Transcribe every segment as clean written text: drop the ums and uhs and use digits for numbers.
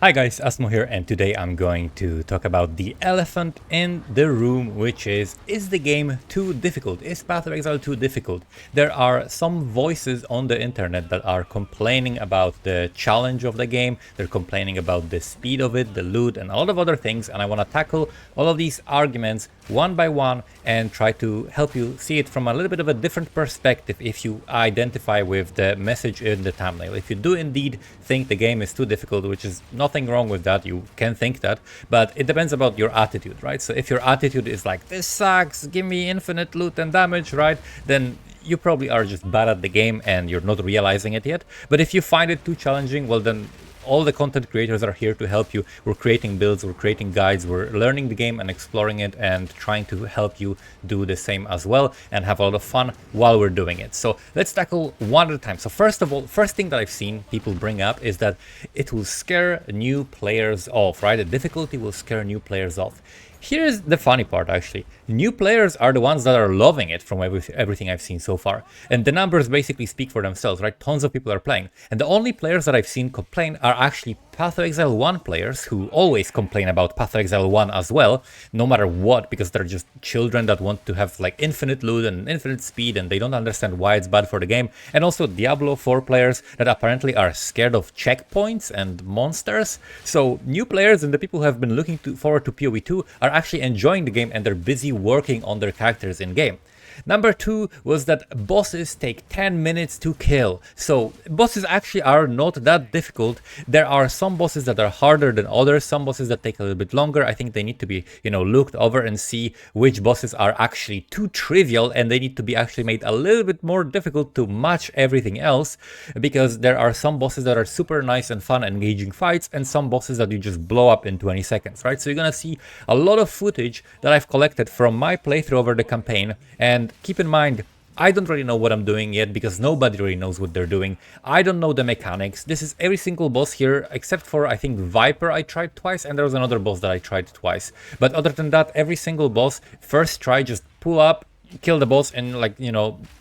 Hi guys, Asmo here, and today I'm going to talk about the elephant in the room, which is the game too difficult? Is Path of Exile too difficult? There are some voices on the internet that are complaining about the challenge of the game, they're complaining about the speed of it, the loot, and a lot of other things, and I want to tackle all of these arguments one by one and try to help you see it from a little bit of a different perspective if you identify with the message in the thumbnail. If you do indeed think the game is too difficult, which is nothing wrong with that, you can think that, but it depends about your attitude, right? So if your attitude is like, this sucks, give me infinite loot and damage, right, then you probably are just bad at the game and you're not realizing it yet. But if you find it too challenging, well then all the content creators are here to help you. We're creating builds, we're creating guides, we're learning the game and exploring it and trying to help you do the same as well and have a lot of fun while we're doing it. So let's tackle one at a time. So first of all, first thing that I've seen people bring up is that it will scare new players off, right? The difficulty will scare new players off. Here's the funny part, actually. New players are the ones that are loving it from everything I've seen so far. And the numbers basically speak for themselves, right? Tons of people are playing. And the only players that I've seen complain are actually Path of Exile 1 players who always complain about Path of Exile 1 as well, no matter what, because they're just children that want to have like infinite loot and infinite speed and they don't understand why it's bad for the game. And also Diablo 4 players that apparently are scared of checkpoints and monsters. So new players and the people who have been looking forward to PoE 2 are actually enjoying the game and they're busy working on their characters in game. Number 2 was that bosses take 10 minutes to kill. So bosses actually are not that difficult. There are some bosses that are harder than others, some bosses that take a little bit longer. I think they need to be, looked over and see which bosses are actually too trivial and they need to be actually made a little bit more difficult to match everything else, because there are some bosses that are super nice and fun engaging fights and some bosses that you just blow up in 20 seconds, right? So you're gonna see a lot of footage that I've collected from my playthrough over the campaign. And keep in mind, I don't really know what I'm doing yet because nobody really knows what they're doing. I don't know the mechanics. This is every single boss here except for, I think, Viper I tried twice and there was another boss that I tried twice. But other than that, every single boss, first try, just pull up, kill the boss in like,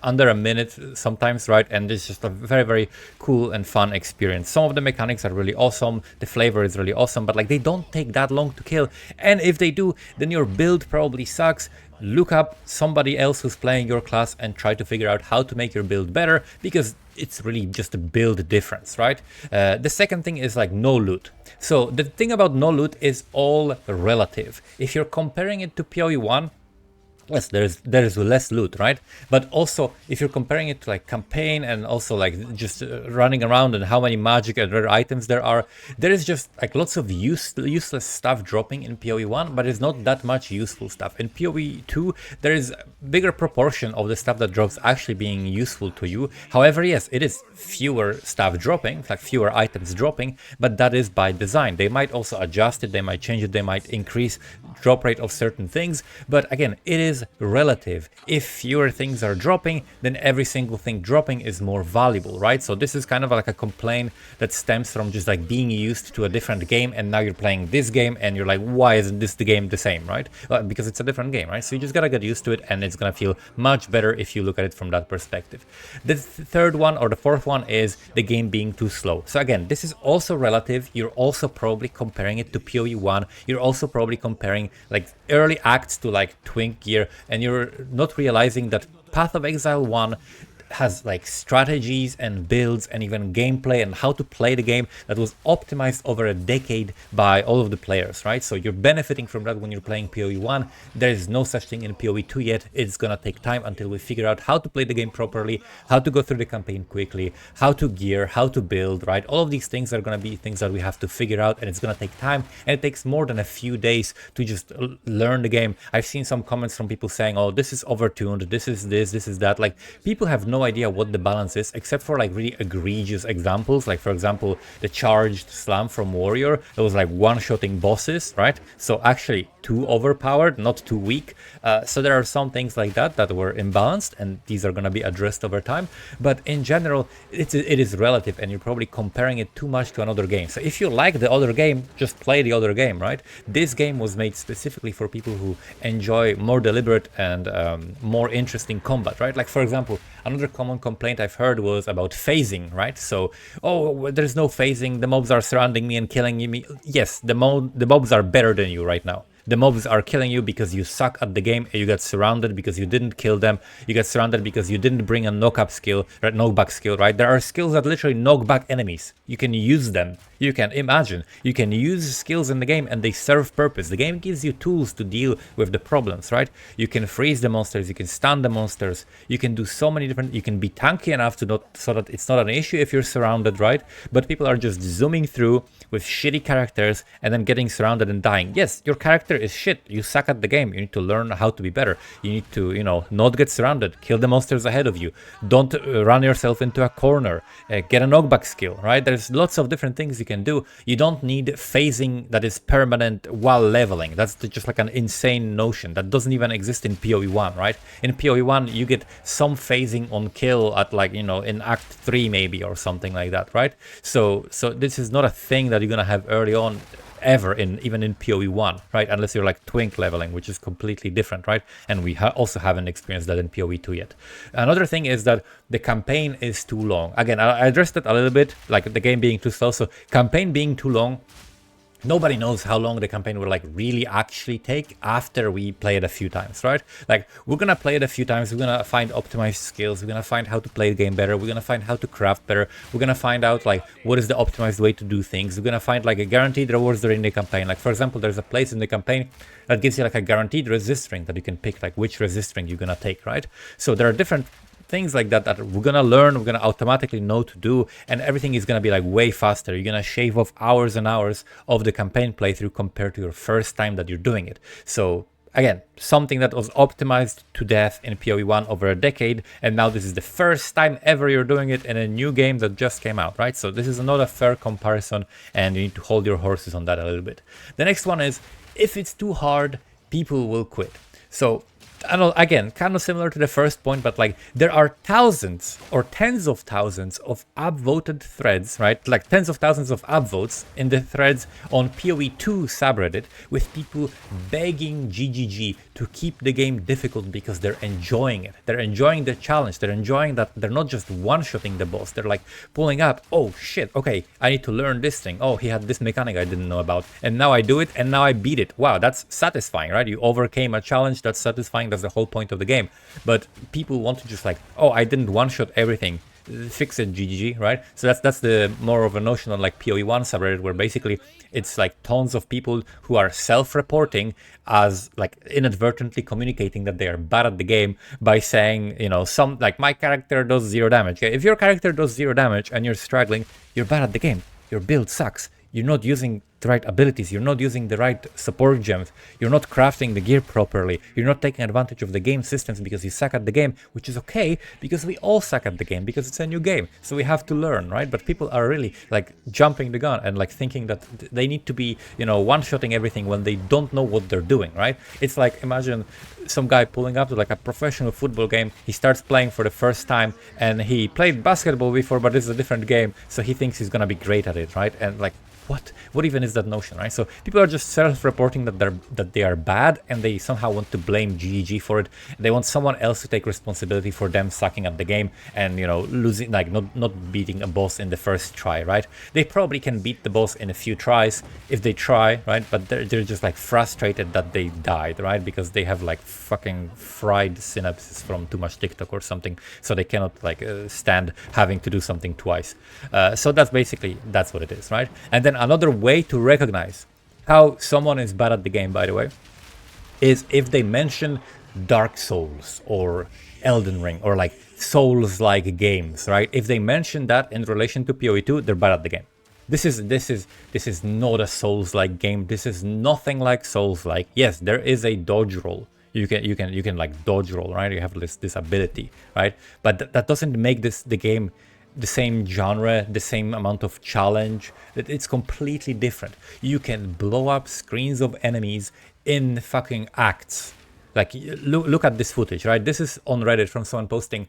under a minute sometimes, right? And it's just a very, very cool and fun experience. Some of the mechanics are really awesome, the flavor is really awesome, but like they don't take that long to kill. And if they do, then your build probably sucks. Look up somebody else who's playing your class and try to figure out how to make your build better, because it's really just a build difference, right? The second thing is like no loot. So the thing about no loot is all relative. If you're comparing it to PoE 1, yes, there is less loot, right? But also, if you're comparing it to like campaign and also like just running around and how many magic and rare items there is just like lots of useless stuff dropping in PoE 1, but it's not that much useful stuff. In PoE 2, there is a bigger proportion of the stuff that drops actually being useful to you. However, yes, it is fewer stuff dropping, like fewer items dropping, but that is by design. They might also adjust it, they might change it, they might increase drop rate of certain things, but again, it is relative. If fewer things are dropping, then every single thing dropping is more valuable, right? So this is kind of like a complaint that stems from just like being used to a different game and now you're playing this game and you're like, why isn't this the game the same, right? Well, because it's a different game, right? So you just gotta get used to it and it's gonna feel much better if you look at it from that perspective. The third one or the fourth one is the game being too slow. So again, this is also relative. You're also probably comparing it to PoE 1. You're also probably comparing like early acts to like Twink Gear, and you're not realizing that Path of Exile 1 has like strategies and builds and even gameplay and how to play the game that was optimized over a decade by all of the players, right? So you're benefiting from that when you're playing PoE 1. There is no such thing in PoE 2 yet. It's gonna take time until we figure out how to play the game properly, how to go through the campaign quickly, how to gear, how to build, right? All of these things are gonna be things that we have to figure out, and it's gonna take time, and it takes more than a few days to just learn the game. I've seen some comments from people saying, oh, this is overtuned, this is that. Like, people have no idea what the balance is, except for like really egregious examples, like for example the charged slam from Warrior that was like one-shotting bosses, right? So actually too overpowered, not too weak. So there are some things like that were imbalanced, and these are going to be addressed over time. But in general, it is relative, and you're probably comparing it too much to another game. So if you like the other game, just play the other game, right? This game was made specifically for people who enjoy more deliberate and more interesting combat, right? Like for example, Another common complaint I've heard was about phasing, right? So, oh, there's no phasing, the mobs are surrounding me and killing me. Yes, the mobs are better than you right now. The mobs are killing you because you suck at the game and you got surrounded because you didn't kill them. You got surrounded because you didn't bring a knock-up skill, right? Knockback skill, right? There are skills that literally knock back enemies. You can use them. You can imagine. You can use skills in the game and they serve purpose. The game gives you tools to deal with the problems, right? You can freeze the monsters. You can stun the monsters. You can do so many different... You can be tanky enough to not... so that it's not an issue if you're surrounded, right? But people are just zooming through with shitty characters and then getting surrounded and dying. Yes, your character is shit. You suck at the game. You need to learn how to be better. You need to, you know, not get surrounded. Kill the monsters ahead of you. Don't run yourself into a corner. Get a knockback skill, right? There's lots of different things you can do. You don't need phasing that is permanent while leveling. That's just like an insane notion that doesn't even exist in PoE 1, right? In PoE 1, you get some phasing on kill at, like, you know, in Act 3 maybe or something like that, right? So this is not a thing that you're gonna have early on ever, even in PoE 1, right? Unless you're like twink leveling, which is completely different, right? And we also haven't experienced that in PoE 2 yet. Another thing is that the campaign is too long. Again, I addressed it a little bit, like the game being too slow. So campaign being too long, nobody knows how long the campaign will like really actually take after we play it a few times, right? Like, we're gonna play it a few times, we're gonna find optimized skills, we're gonna find how to play the game better, we're gonna find how to craft better, we're gonna find out like what is the optimized way to do things, we're gonna find like a guaranteed rewards during the campaign. Like, for example, there's a place in the campaign that gives you like a guaranteed resist ring that you can pick, like which resist ring you're gonna take, right? So there are different things like that that we're gonna learn, we're gonna automatically know to do, and everything is gonna be like way faster. You're gonna shave off hours and hours of the campaign playthrough compared to your first time that you're doing it. So again, something that was optimized to death in PoE 1 over a decade, and now this is the first time ever you're doing it in a new game that just came out, right? So this is not a fair comparison, and you need to hold your horses on that a little bit. The next one is, if it's too hard, people will quit. So I don't know, again, kind of similar to the first point, but like there are thousands or tens of thousands of upvoted threads, right? Like tens of thousands of upvotes in the threads on PoE 2 subreddit with people begging GGG to keep the game difficult because they're enjoying it. They're enjoying the challenge. They're enjoying that they're not just one-shotting the boss. They're like pulling up, oh shit, okay, I need to learn this thing. Oh, he had this mechanic I didn't know about. And now I do it and now I beat it. Wow, that's satisfying, right? You overcame a challenge, that's satisfying. That's the whole point of the game. But people want to just like, oh, I didn't one-shot everything. Fix it, GGG, right? So that's the more of a notion on like PoE 1 subreddit, where basically it's like tons of people who are self-reporting as like inadvertently communicating that they are bad at the game by saying, you know, some like my character does 0 damage. Okay? If your character does 0 damage and you're struggling, you're bad at the game. Your build sucks. You're not using the right abilities, you're not using the right support gems, you're not crafting the gear properly, you're not taking advantage of the game systems because you suck at the game, which is okay, because we all suck at the game, because it's a new game, so we have to learn, right? But people are really like jumping the gun and like thinking that they need to be, you know, one-shotting everything when they don't know what they're doing, right? It's like, imagine some guy pulling up to like a professional football game, he starts playing for the first time, and he played basketball before, but this is a different game, so he thinks he's gonna be great at it, right? And like, what even is that notion, right? So people are just self-reporting that they are bad, and they somehow want to blame GG for it. They want someone else to take responsibility for them sucking at the game and, you know, losing, like not beating a boss in the first try, right? They probably can beat the boss in a few tries if they try, right? But they're just like frustrated that they died, right? Because they have like fucking fried synapses from too much TikTok or something, so they cannot like stand having to do something twice. So that's what it is, right? And then another way to recognize how someone is bad at the game, by the way, is if they mention Dark Souls or Elden Ring or like Souls-like games, right? If they mention that in relation to PoE 2, they're bad at the game. This is not a Souls-like game. This is nothing like Souls-like. Yes, there is a dodge roll. You can like dodge roll, right? You have this ability, right? But that doesn't make the game the same genre, the same amount of challenge. It's completely different. You can blow up screens of enemies in fucking acts. Like, look at this footage, right? This is on Reddit from someone posting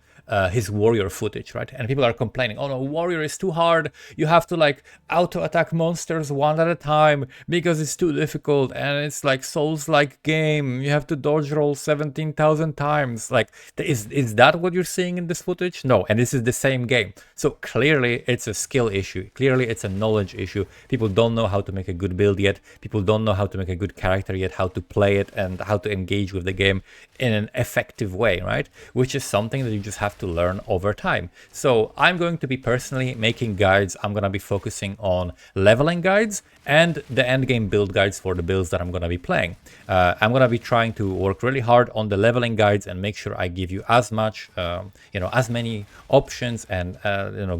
his warrior footage, right? And people are complaining, oh no, warrior is too hard. You have to like auto attack monsters one at a time because it's too difficult, and it's like Souls-like game. You have to dodge roll 17,000 times. Like, is that what you're seeing in this footage? No, and this is the same game. So clearly it's a skill issue. Clearly it's a knowledge issue. People don't know how to make a good build yet. People don't know how to make a good character yet, how to play it, and how to engage with the game in an effective way, right? Which is something that you just have to learn over time. So I'm going to be personally making guides. I'm going to be focusing on leveling guides and the end game build guides for the builds that I'm going to be playing. I'm going to be trying to work really hard on the leveling guides and make sure I give you as much, as many options and,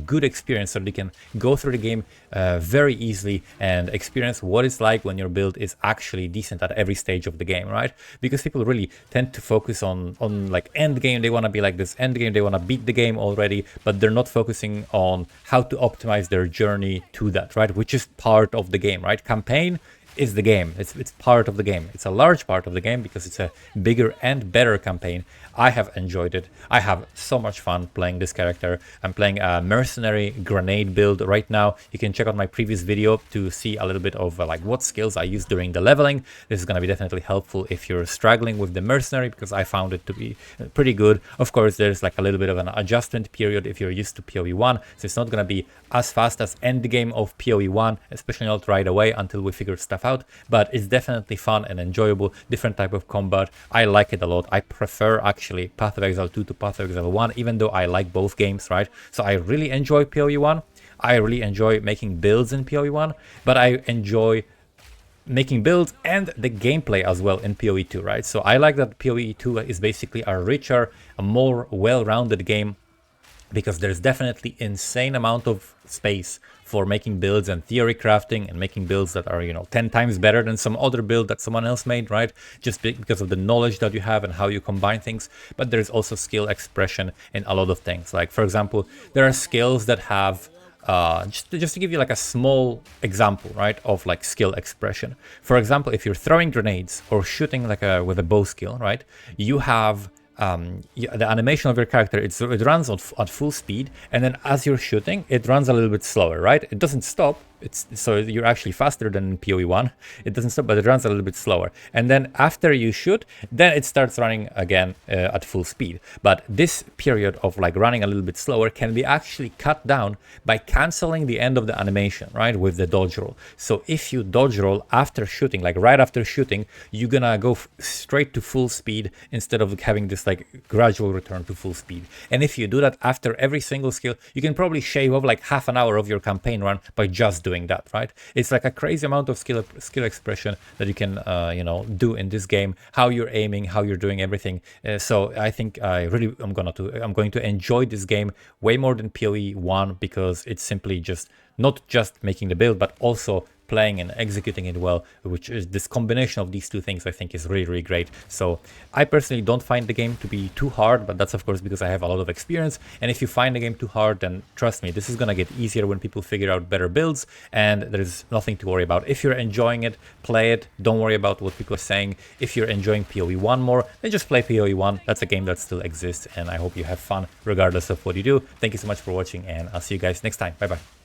good experience so that you can go through the game very easily and experience what it's like when your build is actually decent at every stage of the game, right? Because people really tend to focus on like end game. They want to be like this end game. They want to beat the game already, but they're not focusing on how to optimize their journey to that, right? Which is part of the game, right? Campaign is the game. It's part of the game. It's a large part of the game because it's a bigger and better campaign. I have enjoyed it. I have so much fun playing this character. I'm playing a mercenary grenade build right now. You can check out my previous video to see a little bit of like what skills I used during the leveling. This is going to be definitely helpful if you're struggling with the mercenary, because I found it to be pretty good. Of course, there's like a little bit of an adjustment period if you're used to PoE 1, so it's not going to be as fast as end game of PoE 1, especially not right away until we figure stuff out, but it's definitely fun and enjoyable. Different type of combat. I like it a lot. I prefer actually Path of Exile 2 to Path of Exile 1, even though I like both games, right? So I really enjoy PoE 1. I really enjoy making builds in PoE 1, but I enjoy making builds and the gameplay as well in PoE 2, right? So I like that PoE 2 is basically a richer, a more well-rounded game, because there's definitely insane amount of space for making builds and theory crafting and making builds that are 10 times better than some other build that someone else made, right? Just because of the knowledge that you have and how you combine things. But there's also skill expression in a lot of things. Like, for example, there are skills that have just to give you like a small example, right, of like skill expression. For example, if you're throwing grenades or shooting like with a bow skill, right, you have the animation of your character, it runs at full speed, and then as you're shooting, it runs a little bit slower, right? It doesn't stop. So you're actually faster than in PoE 1. It doesn't stop, but it runs a little bit slower. And then after you shoot, then it starts running again at full speed. But this period of like running a little bit slower can be actually cut down by canceling the end of the animation, right, with the dodge roll. So if you dodge roll after shooting, like right after shooting, you're gonna go straight to full speed instead of having this like gradual return to full speed. And if you do that after every single skill, you can probably shave off like half an hour of your campaign run by just doing that, right? It's like a crazy amount of skill expression that you can do in this game, how you're aiming, how you're doing everything. So I think I'm going to enjoy this game way more than PoE 1, because it's simply just not just making the build, but also playing and executing it well, which is this combination of these two things I think is really, really great. So I personally don't find the game to be too hard, but that's of course because I have a lot of experience. And if you find the game too hard, then trust me, this is gonna get easier when people figure out better builds, and there's nothing to worry about. If you're enjoying it, play it. Don't worry about what people are saying. If you're enjoying PoE 1 more, then just play PoE 1. That's a game that still exists, and I hope you have fun regardless of what you do. Thank you so much for watching, and I'll see you guys next time. Bye bye.